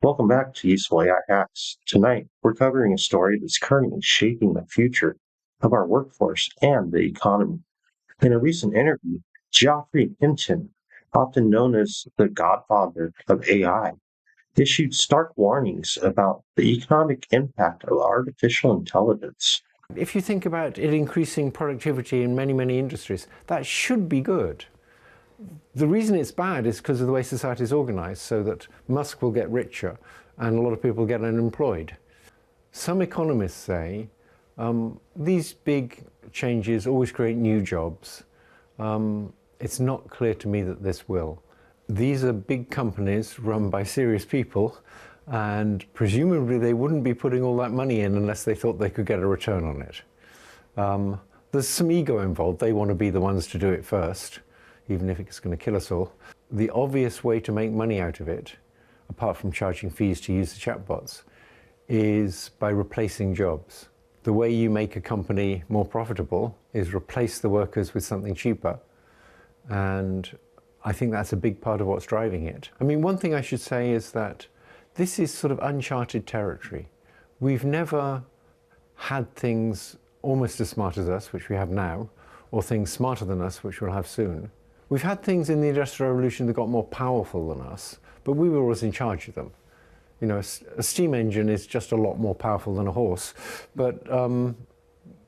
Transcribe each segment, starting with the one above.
Welcome back to Useful AI Hacks. Tonight, we're covering a story that's currently shaping the future of our workforce and the economy. In a recent interview, Geoffrey Hinton, often known as the Godfather of AI, issued stark warnings about the economic impact of artificial intelligence. If you think about it increasing productivity in many, many industries, that should be good. The reason it's bad is because of the way society is organized, so that Musk will get richer and a lot of people get unemployed. Some economists say these big changes always create new jobs. It's not clear to me that this will. These are big companies run by serious people, and presumably they wouldn't be putting all that money in unless they thought they could get a return on it. There's some ego involved. They want to be the ones to do it first, even if it's going to kill us all. The obvious way to make money out of it, apart from charging fees to use the chatbots, is by replacing jobs. The way you make a company more profitable is replace the workers with something cheaper. And I think that's a big part of what's driving it. I mean, one thing I should say is that this is sort of uncharted territory. We've never had things almost as smart as us, which we have now, or things smarter than us, which we'll have soon. We've had things in the Industrial Revolution that got more powerful than us, but we were always in charge of them. You know, a steam engine is just a lot more powerful than a horse, but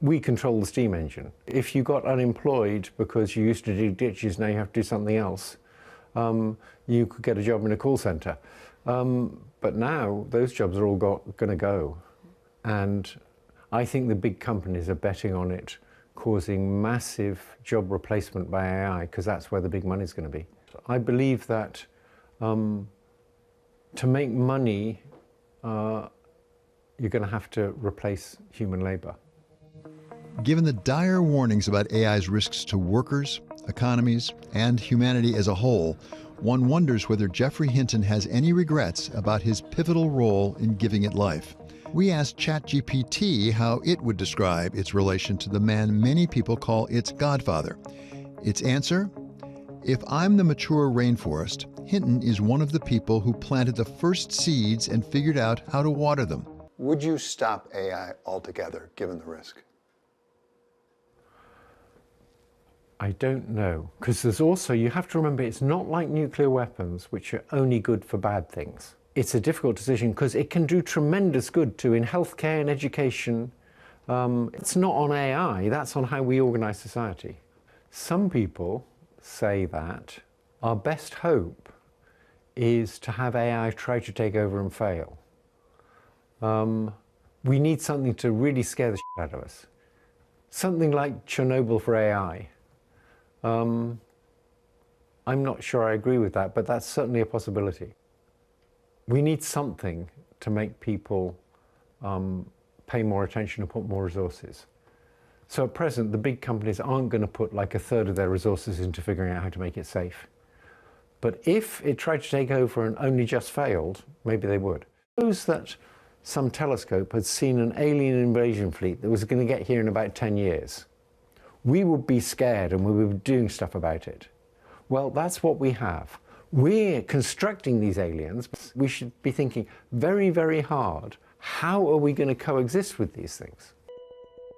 we control the steam engine. If you got unemployed because you used to do ditches, now you have to do something else, you could get a job in a call center. But now those jobs are all going to go. And I think the big companies are betting on it causing massive job replacement by AI, because that's where the big money is going to be. I believe that to make money, you're going to have to replace human labor. Given the dire warnings about AI's risks to workers, economies, and humanity as a whole, one wonders whether Geoffrey Hinton has any regrets about his pivotal role in giving it life. We asked ChatGPT how it would describe its relation to the man many people call its godfather. Its answer? If I'm the mature rainforest, Hinton is one of the people who planted the first seeds and figured out how to water them. Would you stop AI altogether, given the risk? I don't know, because there's also, you have to remember, it's not like nuclear weapons, which are only good for bad things. It's a difficult decision because it can do tremendous good too in healthcare and education. It's not on AI, that's on how we organize society. Some people say that our best hope is to have AI try to take over and fail. We need something to really scare the shit out of us. Something like Chernobyl for AI. I'm not sure I agree with that, but that's certainly a possibility. We need something to make people pay more attention and put more resources. So at present, the big companies aren't going to put like a third of their resources into figuring out how to make it safe. But if it tried to take over and only just failed, maybe they would. Suppose that some telescope had seen an alien invasion fleet that was going to get here in about 10 years. We would be scared and we would be doing stuff about it. Well, that's what we have. We're constructing these aliens. We should be thinking very, very hard, how are we going to coexist with these things?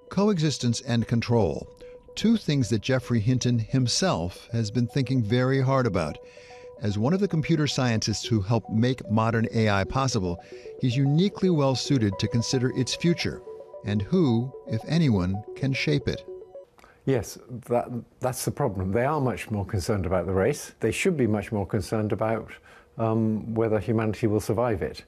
Coexistence and control. Two things that Geoffrey Hinton himself has been thinking very hard about. As one of the computer scientists who helped make modern AI possible, he's uniquely well suited to consider its future and who, if anyone, can shape it. Yes, that's the problem. They are much more concerned about the race. They should be much more concerned about whether humanity will survive it.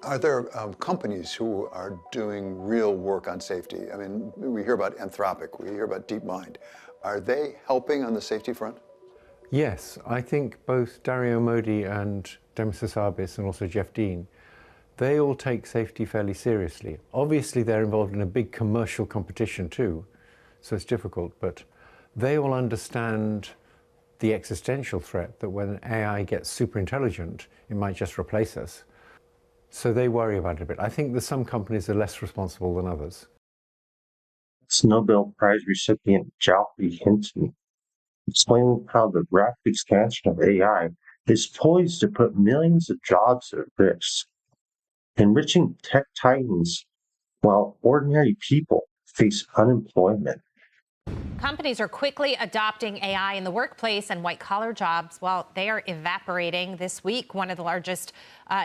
Are there companies who are doing real work on safety? I mean, we hear about Anthropic, we hear about DeepMind. Are they helping on the safety front? Yes, I think both Dario Modi and Demis Hassabis and also Jeff Dean, they all take safety fairly seriously. Obviously, they're involved in a big commercial competition too, so it's difficult, but they all understand the existential threat that when AI gets super intelligent, it might just replace us. So they worry about it a bit. I think that some companies are less responsible than others. It's Nobel Prize recipient Geoffrey Hinton explaining how the rapid expansion of AI is poised to put millions of jobs at risk. enriching tech titans while ordinary people face unemployment. Companies are quickly adopting AI in the workplace, and white-collar jobs, well, they are evaporating. This week, one of the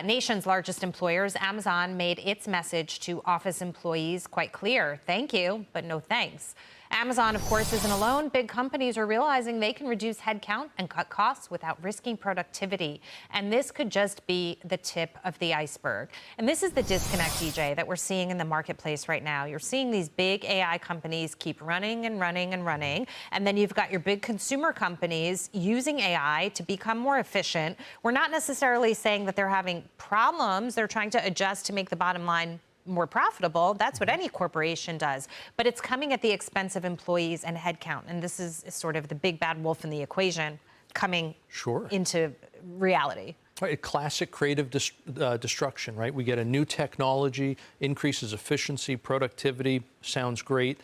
nation's largest employers, Amazon, made its message to office employees quite clear. Thank you, but no thanks. Amazon, of course, isn't alone. Big companies are realizing they can reduce headcount and cut costs without risking productivity. And this could just be the tip of the iceberg. And this is the disconnect, DJ, that we're seeing in the marketplace right now. You're seeing these big AI companies keep running and running and running. And then you've got your big consumer companies using AI to become more efficient. We're not necessarily saying that they're having problems. They're trying to adjust to make the bottom line more profitable. That's what any corporation does. But it's coming at the expense of employees and headcount. And this is sort of the big bad wolf in the equation coming into reality. Right, classic creative destruction, right? We get a new technology, increases efficiency, productivity, sounds great.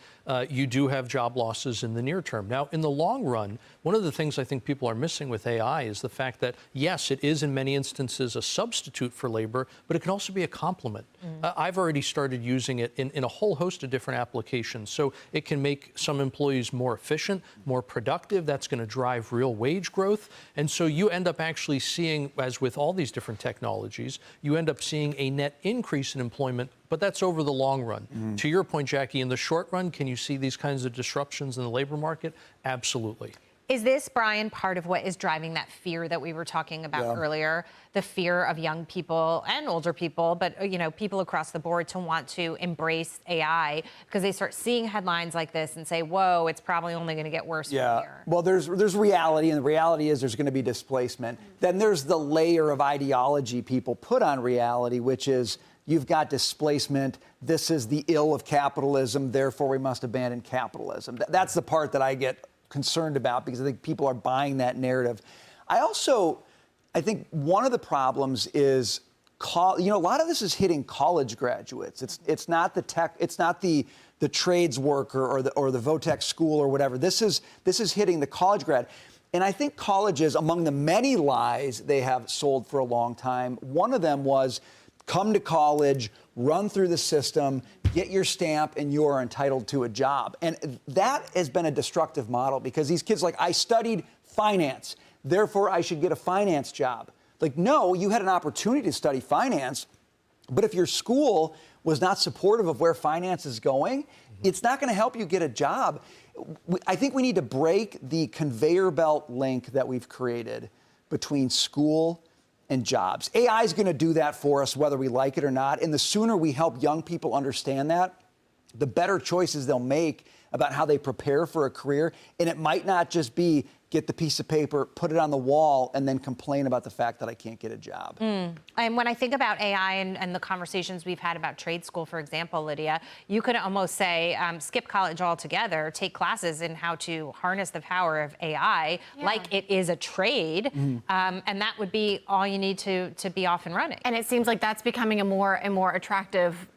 You do have job losses in the near term. Now, in the long run, one of the things I think people are missing with AI is the fact that, yes, it is in many instances a substitute for labor, but it can also be a complement. I've already started using it in a whole host of different applications. So it can make some employees more efficient, more productive. That's going to drive real wage growth. And so you end up actually seeing, as with all these different technologies, you end up seeing a net increase in employment, but that's over the long run. To your point, Jackie, in the short run, can you see these kinds of disruptions in the labor market? Absolutely. Is this, Brian, part of what is driving that fear that we were talking about earlier? The fear of young people and older people, but people across the board to want to embrace AI because they start seeing headlines like this and say, whoa, it's probably only going to get worse from here. Well, there's reality, and the reality is there's going to be displacement. Then there's the layer of ideology people put on reality, which is you've got displacement. This is the ill of capitalism. Therefore, we must abandon capitalism. That's the part that I get concerned about because I think people are buying that narrative. I think one of the problems is, a lot of this is hitting college graduates. It's not the tech. It's not the trades worker or the Votech school or whatever. This is hitting the college grad. And I think colleges, among the many lies they have sold for a long time, one of them was come to college, run through the system, get your stamp, and you are entitled to a job. And that has been a destructive model because these kids I studied finance, therefore I should get a finance job. No, you had an opportunity to study finance, but if your school was not supportive of where finance is going, it's not going to help you get a job. I think we need to break the conveyor belt link that we've created between school and jobs. AI is going to do that for us, whether we like it or not. And the sooner we help young people understand that, the better choices they'll make about how they prepare for a career. And it might not just be get the piece of paper, put it on the wall, and then complain about the fact that I can't get a job. And when I think about AI and the conversations we've had about trade school, for example, Lydia, you could almost say skip college altogether, take classes in how to harness the power of AI like it is a trade, and that would be all you need to be off and running. And it seems like that's becoming a more and more attractive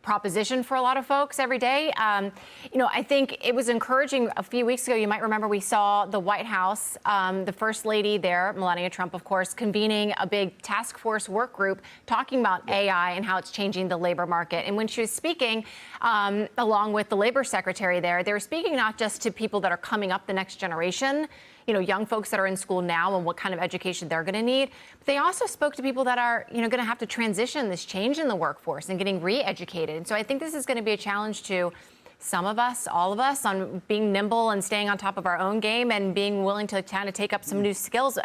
proposition for a lot of folks every day. I think it was encouraging a few weeks ago. You might remember we saw the White House, the First Lady there, Melania Trump, of course, convening a big task force work group talking about AI and how it's changing the labor market. And when she was speaking, along with the labor secretary there, they were speaking not just to people that are coming up the next generation, young folks that are in school now and what kind of education they're going to need. But they also spoke to people that are, going to have to transition this change in the workforce and getting re-educated. And so I think this is going to be a challenge to some of us, all of us, on being nimble and staying on top of our own game and being willing to kind of take up some new skills.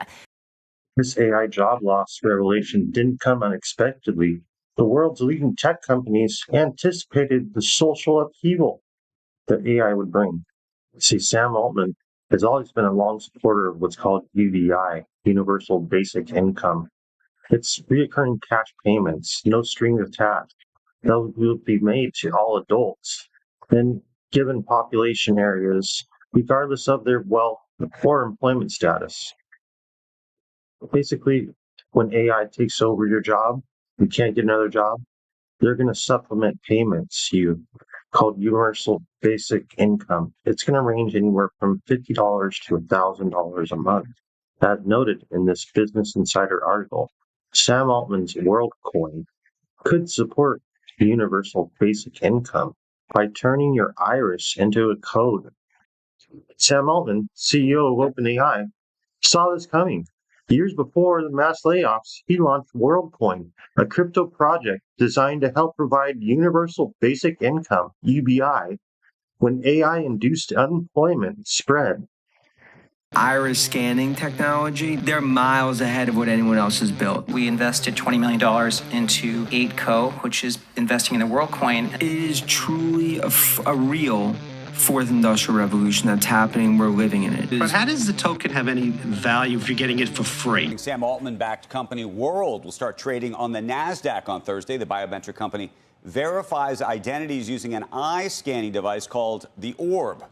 This AI job loss revelation didn't come unexpectedly. The world's leading tech companies anticipated the social upheaval that AI would bring. See, Sam Altman has always been a long supporter of what's called UBI, Universal Basic Income. It's reoccurring cash payments, no strings attached. They'll be made to all adults in given population areas, regardless of their wealth or employment status. Basically, when AI takes over your job, you can't get another job, they're going to supplement payments you called Universal Basic Income. It's going to range anywhere from $50 to $1,000 a month. As noted in this Business Insider article, Sam Altman's WorldCoin could support the universal basic income by turning your iris into a code. Sam Altman, CEO of OpenAI, saw this coming. Years before the mass layoffs, he launched WorldCoin, a crypto project designed to help provide universal basic income, UBI, when AI-induced unemployment spread. Iris scanning technology, they're miles ahead of what anyone else has built. We invested $20 million into 8Co, which is investing in the WorldCoin. It is truly a real fourth industrial revolution that's happening. We're living in it. But how does the token have any value if you're getting it for free? Sam Altman-backed company World will start trading on the NASDAQ on Thursday. The biometric company verifies identities using an eye scanning device called the Orb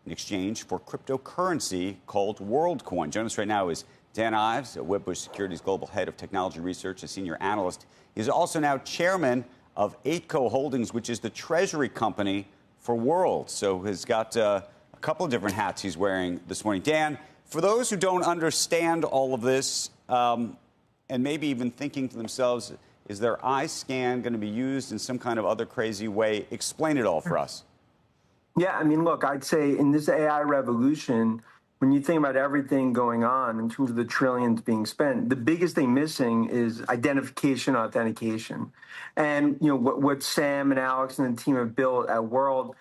in exchange for cryptocurrency called WorldCoin. Joining us right now is Dan Ives, Wedbush Securities Global Head of Technology Research, a senior analyst. He's also now chairman of 8Co Holdings, which is the treasury company for World. So he's got a couple of different hats he's wearing this morning. Dan, for those who don't understand all of this and maybe even thinking to themselves, is their eye scan going to be used in some kind of other crazy way? Explain it all for us. Yeah, I mean, look, I'd say in this AI revolution, when you think about everything going on in terms of the trillions being spent, the biggest thing missing is identification, authentication. And, you know, what Sam and Alex and the team have built at World,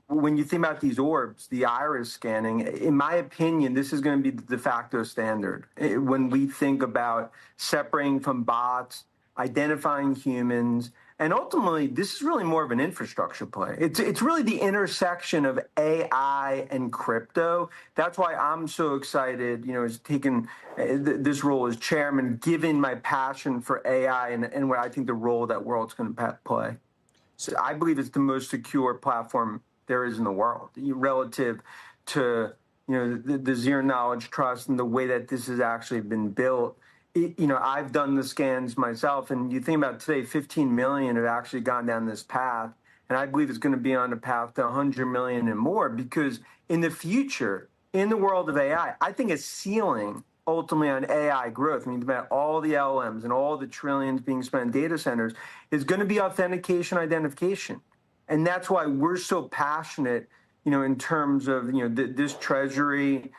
when you think about these orbs, the iris scanning, in my opinion, this is going to be the de facto standard. When we think about separating from bots, identifying humans, and ultimately, this is really more of an infrastructure play. It's really the intersection of AI and crypto. That's why I'm so excited, you know, as taking this role as chairman, given my passion for AI and what I think the role that World's going to play. So I believe it's the most secure platform there is in the world relative to, you know, the zero knowledge trust and the way that this has actually been built. You know, I've done the scans myself, and you think about today, 15 million have actually gone down this path, and I believe it's going to be on the path to 100 million and more, because in the future, in the world of AI, I think a ceiling ultimately on AI growth, I mean, about all the LLMs and all the trillions being spent in data centers, is going to be authentication, identification. And that's why we're so passionate, you know, in terms of, you know, this treasury,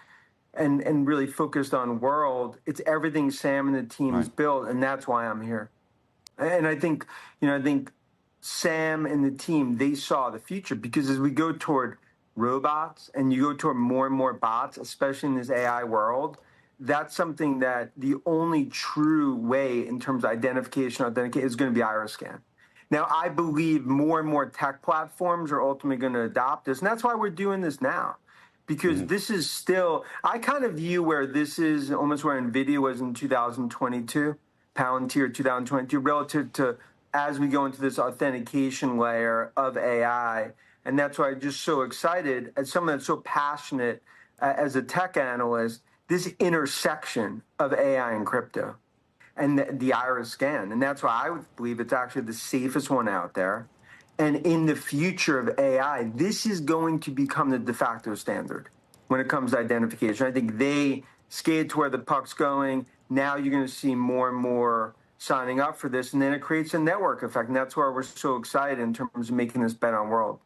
and really focused on World. It's everything Sam and the team has built, and that's why I'm here. And I think, you know, I think Sam and the team, they saw the future, because as we go toward robots and you go toward more and more bots, especially in this AI world, that's something that the only true way in terms of identification, authenticate is going to be iris scan. Now, I believe more and more tech platforms are ultimately going to adopt this, and that's why we're doing this now. Because this is still, I kind of view where this is almost where NVIDIA was in 2022, Palantir 2022, relative to as we go into this authentication layer of AI. And that's why I'm just so excited, as someone that's so passionate as a tech analyst, this intersection of AI and crypto and the iris scan. And that's why I would believe it's actually the safest one out there. And in the future of AI, this is going to become the de facto standard when it comes to identification. I think they skated to where the puck's going. Now you're going to see more and more signing up for this, and then it creates a network effect. And that's why we're so excited in terms of making this bet on World.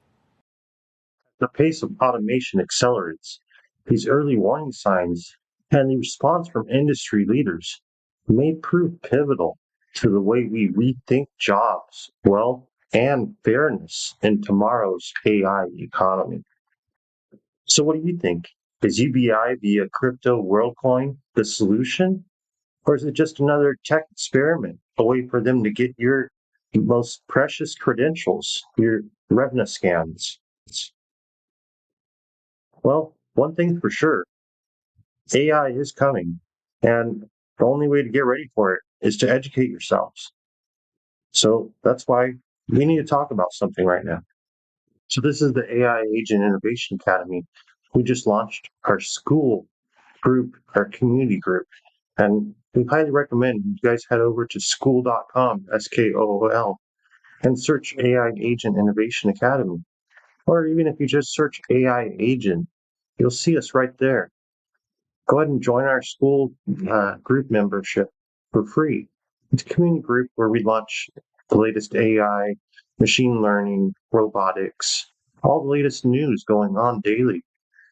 The pace of automation accelerates. These early warning signs and the response from industry leaders may prove pivotal to the way we rethink jobs, wealth, and fairness in tomorrow's AI economy. So what do you think? Is UBI via crypto WorldCoin the solution? Or is it just another tech experiment, a way for them to get your most precious credentials, your retina scans? Well, one thing's for sure, AI is coming, and the only way to get ready for it is to educate yourselves. So that's why we need to talk about something right now. So this is the AI Agent Innovation Academy. We just launched our school group, our community group, and we highly recommend you guys head over to school.com, SKOOL, and search AI Agent Innovation Academy. Or even if you just search AI Agent, you'll see us right there. Go ahead and join our school group membership for free. It's a community group where we launch the latest AI, machine learning, robotics, all the latest news going on daily.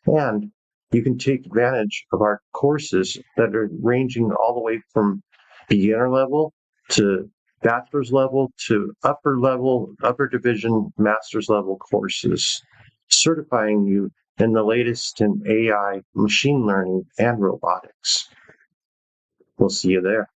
And you can take advantage of our courses that are ranging all the way from beginner level to bachelor's level to upper level, upper division, master's level courses, certifying you in the latest in AI, machine learning, and robotics. We'll see you there.